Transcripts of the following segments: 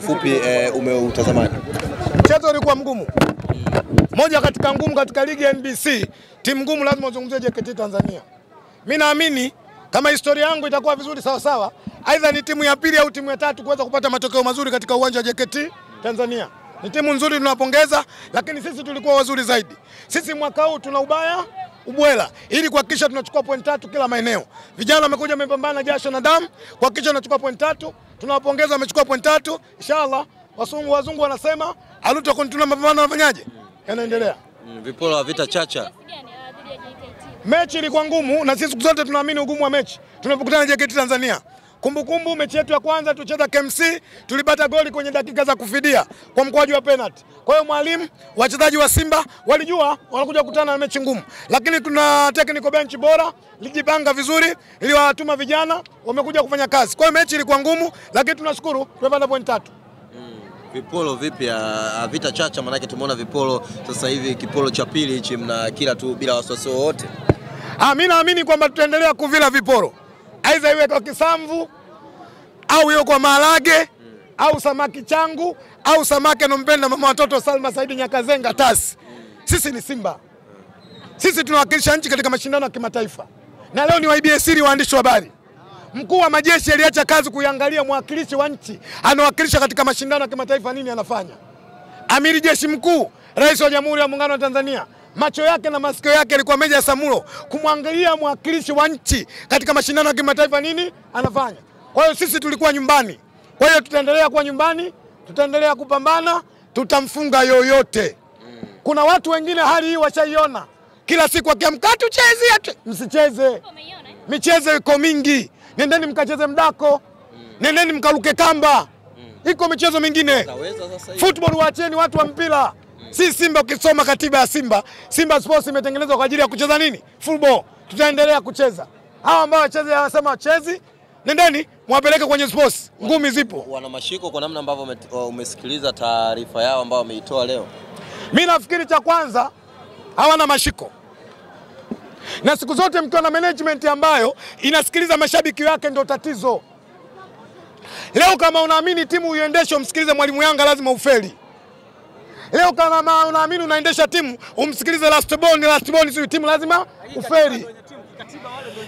kiufupi umeutazamaje? Mchezo ulikuwa mgumu. Moja katika ngumu katika ligi ya NBC, timu ngumu lazima uzungumzie JKT Tanzania. Mimi naamini kama historia yangu itakuwa vizuri sawa sawa, aidha ni timu ya pili au timu ya tatu kuweza kupata matokeo mazuri katika uwanja wa JKT Tanzania. Ni timu nzuri tunapongeza, lakini sisi tulikuwa wazuri zaidi. Sisi mwaka huu tuna ubwela ili kuhakikisha tunachukua point 3 kila maeneo. Vijana wamekuja wamepambana jasho na damu kuhakikisha tunachukua point 3. Tunawapongeza wamechukua point 3. Inshallah wazungu wanasema aluto continue mapambano yanafanyaje? Yanaendelea. Vipolo wa Vita Chacha. Mechi ilikuwa ngumu na sisi siku zote tunaamini ugumu wa mechi tunapokutana na JKT Tanzania. Kumbukumbu mechi yetu ya kwanza tucheza KMC, tulipata goli kwenye dakika za kufidia kwa mkwaju wa penalty. Kwa hiyo mwalimu, wachezaji wa Simba walijua wanakuja kukutana na mechi ngumu. Lakini tuna technical bench bora, lijipanga vizuri, iliwatuma vijana wamekuja kufanya kazi. Kwa hiyo mechi ilikuwa ngumu, lakini tunashukuru tumepata point 3. Vipolo vipi Vita Chacha, manake tumeona vipolo sasa hivi kipolo cha pili hichi mna kila tu bila wasiwasi wote. Mimi naamini kwamba tutaendelea kuvila vipolo. Aidha iwe kwa kisamvu au iwe kwa maharage au samaki changu au samaki anompenda mama watoto Salma Saidi Nyakazenga Tasi. Sisi ni Simba. Sisi tunawakilisha nchi katika mashindano ya kimataifa. Na leo ni waibie siri waandishi wa habari. Mkuu wa majeshi aliacha kazi kuiangalia mwakilishi wa nchi anawakilisha katika mashindano ya kimataifa nini anafanya. Amiri jeshi mkuu, Rais wa Jamhuri ya Muungano wa Tanzania, macho yake na masikio yake yalikuwa Meja Samulo kumwangalia mwakilishi wa nchi katika mashindano ya kimataifa nini anafanya. Kwa hiyo sisi tulikuwa nyumbani. Kwa hiyo tutaendelea kuwa nyumbani, tutaendelea kupambana, tutamfunga yoyote. Kuna watu wengine hali hii washaiona. Kila siku akiamka tucheze, msicheze. Michezo iko mingi. Nendeni mkacheze mdako. Nendeni mkaruke kamba. Iko michezo mingine. Football waacheni watu wa mpira. Si Simba, ukisoma katiba ya Simba, Simba Sports imetengenezwa kwa ajili ya kucheza nini? Football. Tutaendelea kucheza. Hawa ambao wacheze wanasema wachezi, nendeni mwapeleke kwenye sports. Ngumi zipo. Wana mashiko kwa namna ambavyo umesikiliza taarifa yao ambao wameitoa leo. Mimi nafikiri cha kwanza hawana mashiko. Na siku zote mkiwa na management ambayo inasikiliza mashabiki wake ndio tatizo. Leo kama unaamini timu uiendeshe umsikilize mwalimu Yanga lazima ufeli. Leo kama unaamini unaendesha timu umsikilize last born sio timu lazima ufeli.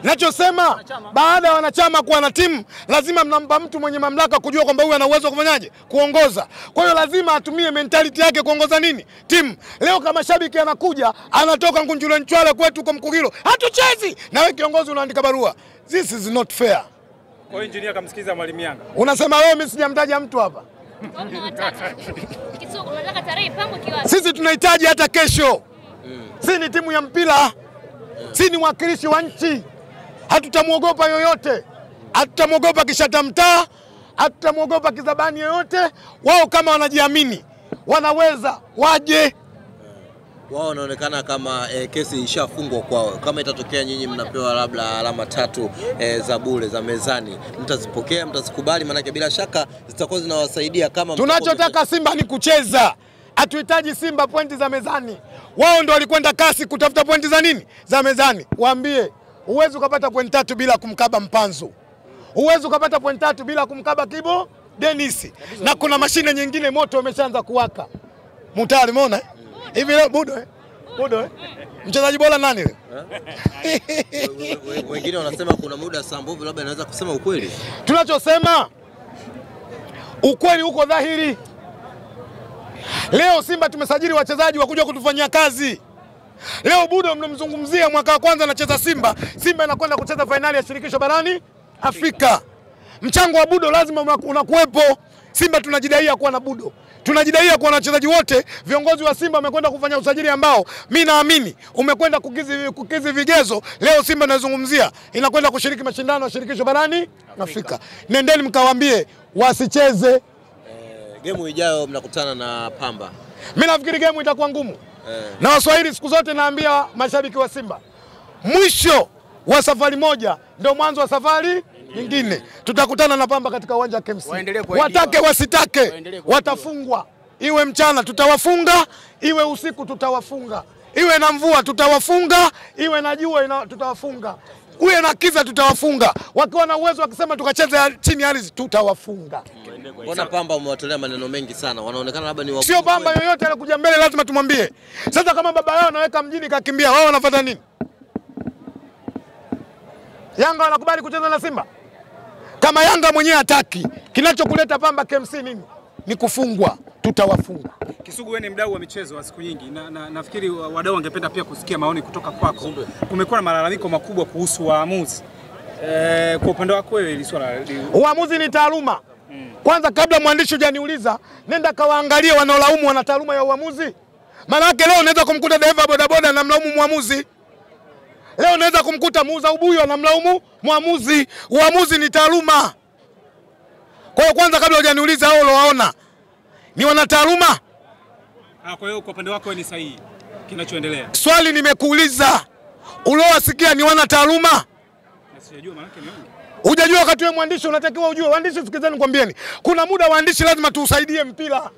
Nachosema baada ya wanachama kuwa na timu lazima mnampa mtu mwenye mamlaka kujua kwamba huyu ana uwezo kufanyaje kuongoza. Kwa hiyo lazima atumie mentality yake kuongoza nini? Timu. Leo kama shabiki anakuja anatoka Ngunjule Nchwale kwetu kwa Mkugilo, hatuchezi. Na wewe kiongozi unaandika barua. This is not fair. Kwa hiyo engineer kamsikiza mwalimu Yanga. Unasema wewe mimi sijamtaja mtu hapa. Sisi tunahitaji hata kesho. Sisi ni timu ya mpira. Sisi ni mwakilishi wa nchi. Hatutamuogopa yoyote. Hatutamuogopa kishata mtaa. Hatutamuogopa kizabani yoyote. Wao kama wanajiamini wanaweza waje. Wao wanaonekana kama kesi ishafungwa kwao. Kama itatokea nyinyi mnapewa labda alama 3 za bure za mezani, mtazipokea, mtazikubali? Maana bila shaka zitakuwa zinawasaidia kama tunachotaka Simba ni kucheza. Hatuhitaji Simba pointi za mezani. Wao ndio walikwenda kasi kutafuta pointi za nini? Za mezani. Waambie, uwezo ukapata point 3 bila kumkaba Mpanzu. Uwezo ukapata point 3 bila kumkaba Kibo Dennis. Na kuna mashine nyingine moto umeshaanza kuwaka. Mutari umeona? Hivi leo Budo mchezaji bora nani leo? Wengine wanasema kuna muda Sambovu labda anaweza kusema ukweli. Tunachosema ukweli uko dhahiri. Leo Simba tumesajili wachezaji wa kuja kutufanyia kazi. Leo Budo mnamzungumzia mwaka wa kwanza anacheza Simba. Simba inakwenda kucheza finali ya shirikisho barani Afrika. Mchango wa Budo lazima unakuwepo. Simba tunajidaia kuwa na Budo. Tunajidaia kuwa na wachezaji wote. Viongozi wa Simba wamekwenda kufanya usajili ambao mimi naamini umekwenda kukizi vigezo. Leo Simba nazungumzia inakwenda kushiriki mashindano ya shirikisho barani Afrika. Nendeni mkawaambie wasicheze. Game ijayo mnakutana na Pamba. Mimi nafikiri game itakuwa ngumu. Na Waswahili siku zote naambia mashabiki wa Simba, mwisho wa safari moja ndio mwanzo wa safari nyingine. Tutakutana na Pamba katika uwanja wa KMC. Watake wasitake watafungwa. Iwe mchana tutawafunga, iwe usiku tutawafunga. Iwe na mvua tutawafunga, iwe na jua tutawafunga. Uwe na kiza tutawafunga. Wakiwa na uwezo wakisema tukacheze chini ya ardhi tutawafunga. Mbona Pamba umewatolea maneno mengi sana? Wanaonekana labda ni wakubwa. Sio Pamba yoyote alikuja mbele lazima tumwambie. Sasa kama baba yao anaweka mjini kakimbia, wao wanafuata nini? Yanga wanakubali kucheza na Simba? Kama Yanga mwenyewe hataki, kinachokuleta Pamba KMC nini? Ni kufungwa, tutawafunga. Kisugu, wewe ni mdau wa michezo wa siku nyingi na nafikiri wadau wangependa pia kusikia maoni kutoka kwako. Kumekuwa na malalamiko makubwa kuhusu waamuzi. Kwa upande wako wewe ili swala uamuzi ni taaluma. Kwanza kabla mwandishi hujaniuliza, nenda kawaangalie wanaolaumu wana taaluma ya uamuzi. Maana yake leo unaweza kumkuta dereva bodaboda na mlaumu muamuzi. Leo unaweza kumkuta muuza ubuyu anamlaumu muamuzi. Uamuzi ni taaluma. Kwa hiyo kwanza kabla hujaniuliza hao waona ni wana taaluma. Kwa hiyo kwa upande wako ni sahihi kinachoendelea. Swali nimekuuliza, uliowasikia ni wana taaluma? Na sijajua maana yake ni nini. Hujajua wakati wewe mwandishi unatakiwa ujue. Waandishi sikizeni nikwambieni. Kuna muda waandishi lazima tuusaidie mpira.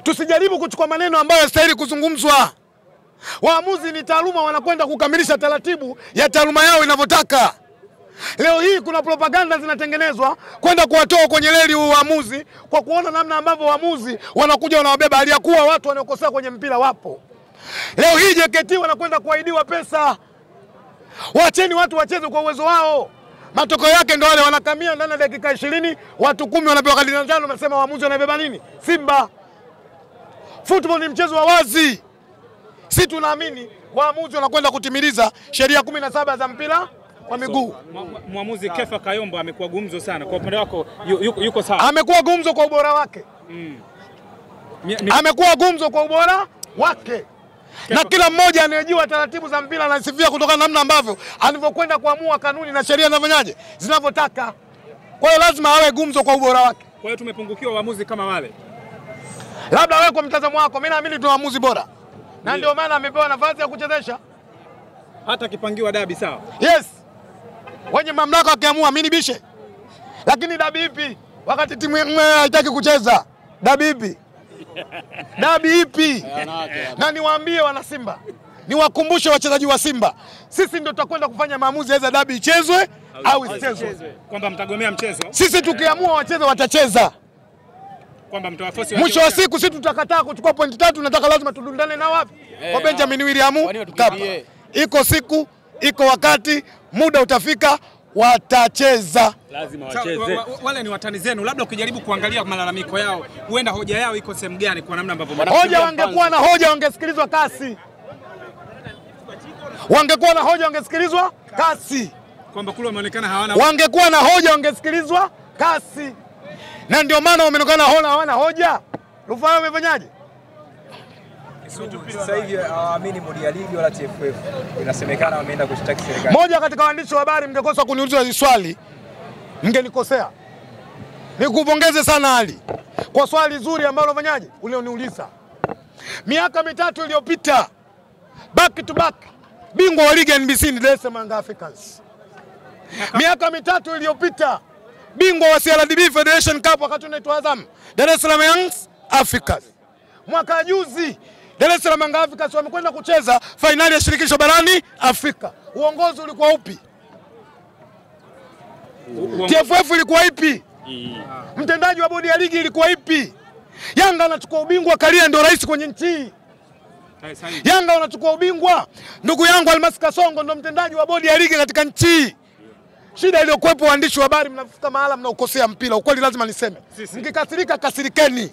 Tusijaribu kuchukua maneno ambayo yastahili kuzungumzwa. Waamuzi ni taaluma, wanakwenda kukamilisha taratibu ya taaluma yao inavyotaka. Leo hii kuna propaganda zinatengenezwa kwenda kuwatoa kwenye reli waamuzi kwa kuona namna ambavyo waamuzi wanakuja wanawabeba, aliyakuwa watu wanaokosea kwenye mpira wapo. Leo hii JKT wanakwenda kuahidiwa pesa. Waacheni watu wacheze kwa uwezo wao. Matokeo yake ndio wale wanakamia ndani ya dakika 20, watu 10 wanapewa kadi njano, wanasema waamuzi wanabeba nini? Simba. Football ni mchezo wa wazi. Si tunaamini waamuzi wanakwenda kutimiliza sheria 17 za mpira wa miguu. Muamuzi Kefa Kayombo amekuwa gumzo sana. Kwa upande wako yuko sawa? Amekuwa gumzo kwa ubora wake. Amekuwa gumzo kwa ubora wake. Na kila mmoja anayejua taratibu za mpira anasifia kutokana na namna ambavyo alivyokwenda kuamua kanuni na sheria zinavyofanyaje zinavyotaka. Kwa hiyo lazima awe gumzo kwa ubora wake. Kwa hiyo tumepungukiwa waamuzi kama wale. Labda wewe kwa mtazamo wako, mimi naamini tuna waamuzi bora. Na ndio maana amepewa nafasi ya kuchezesha. Hata kipangiwa dabi sawa. Yes. Wenye mamlaka wakiamua mimi nibishe. Lakini dabi ipi? Wakati timu haitaki kucheza. Dabi ipi? Dabi ipi? Na niwaambie wana Simba, niwakumbushe wachezaji wa Simba, sisi ndio tutakwenda kufanya maamuzi ya dabi ichezwe au isichezwe. Kwamba mtagomea mchezo. Sisi tukiamua wacheze watacheza. Kwamba mtawafosi. Mwisho wa siku sisi tutakataa kuchukua pointi 3, nataka lazima tudundane na wapi? Kwa Benjamin William Mkapa. Iko siku, iko wakati, muda utafika, watacheza. Lazima wacheze. Wale ni watani zenu, labda ukijaribu kuangalia malalamiko yao, huenda hoja yao iko sehemu gani kwa namna ambavyo hoja wangekuwa na hoja wangesikilizwa kasi. Wangekuwa na hoja wangesikilizwa kasi. Kwamba kule wameonekana hawana. Wangekuwa na hoja wangesikilizwa kasi. Na ndio maana wameonekana hawana hoja. Rufaa wamefanyaje? Sasa hivi hawaamini bodi ya ligi wala TFF. Inasemekana wameenda kushtaki serikali. Moja katika waandishi wa habari mngekosa kuniuliza hili swali, mngenikosea. Nikupongeze sana Ali kwa swali zuri ambalo unafanyaje ulioniuliza. Miaka 3 iliyopita back to back bingwa wa ligi NBC ni Dar es Salaam Young Africans. Miaka 3 iliyopita bingwa wa CRDB Federation Cup wakati unaitwa Azam, Dar es Salaam Young Africans. Mwaka juzi Dar es Salaam Young Africans wamekwenda kucheza fainali ya shirikisho barani Afrika. Uongozi ulikuwa upi? TFF ilikuwa ipi? Mtendaji wa bodi ya ligi ilikuwa ipi? Yanga anachukua ubingwa, Karia ndio rais kwenye nchi. Yanga wanachukua ubingwa, ndugu yangu Almasi Kasongo ndio mtendaji wa bodi ya ligi katika nchi. Shida iliyokuwepo waandishi wa habari, mnafika mahala mnaukosea mpira. Ukweli lazima niseme. Mkikasirika kasirikeni.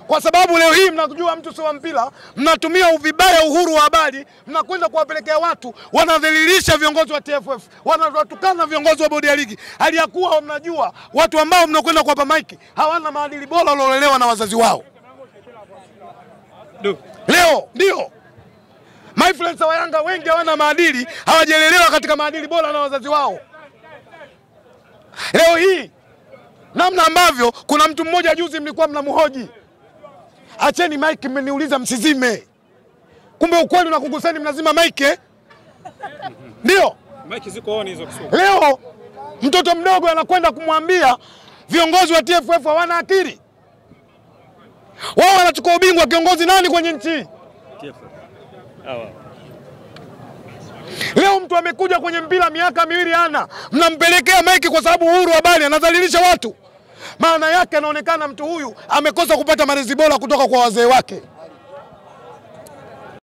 Kwa sababu leo hii mnajua mtu sio wa mpira, mnatumia uvibaya uhuru wa habari, mnakwenda kuwapelekea watu, wanadhalilisha viongozi wa TFF, wanawatukana viongozi wa bodi ya ligi. Aliyakuwa mnajua watu ambao mnakwenda kuwapa maiki hawana maadili bora waliolelewa na wazazi wao. Leo ndio influencer wa Yanga wengi hawana maadili, hawajelelewa katika maadili bora na wazazi wao. Leo hii namna ambavyo kuna mtu mmoja juzi mlikuwa mnamhoji, acheni mic mmeniuliza msizime. Kumbe ukweli unakuguseni mnazima mic. Ndio. Mic ziko on hizo Kisugu. Leo mtoto mdogo anakwenda kumwambia viongozi wa TFF hawana akili. Wao wanachukua ubingwa, kiongozi nani kwenye nchi? TFF. Leo mtu amekuja kwenye mpira miaka 2 mnampelekea mic kwa sababu uhuru wa habari, anadhalilisha watu. Maana yake anaonekana mtu huyu amekosa kupata malezi bora kutoka kwa wazee wake.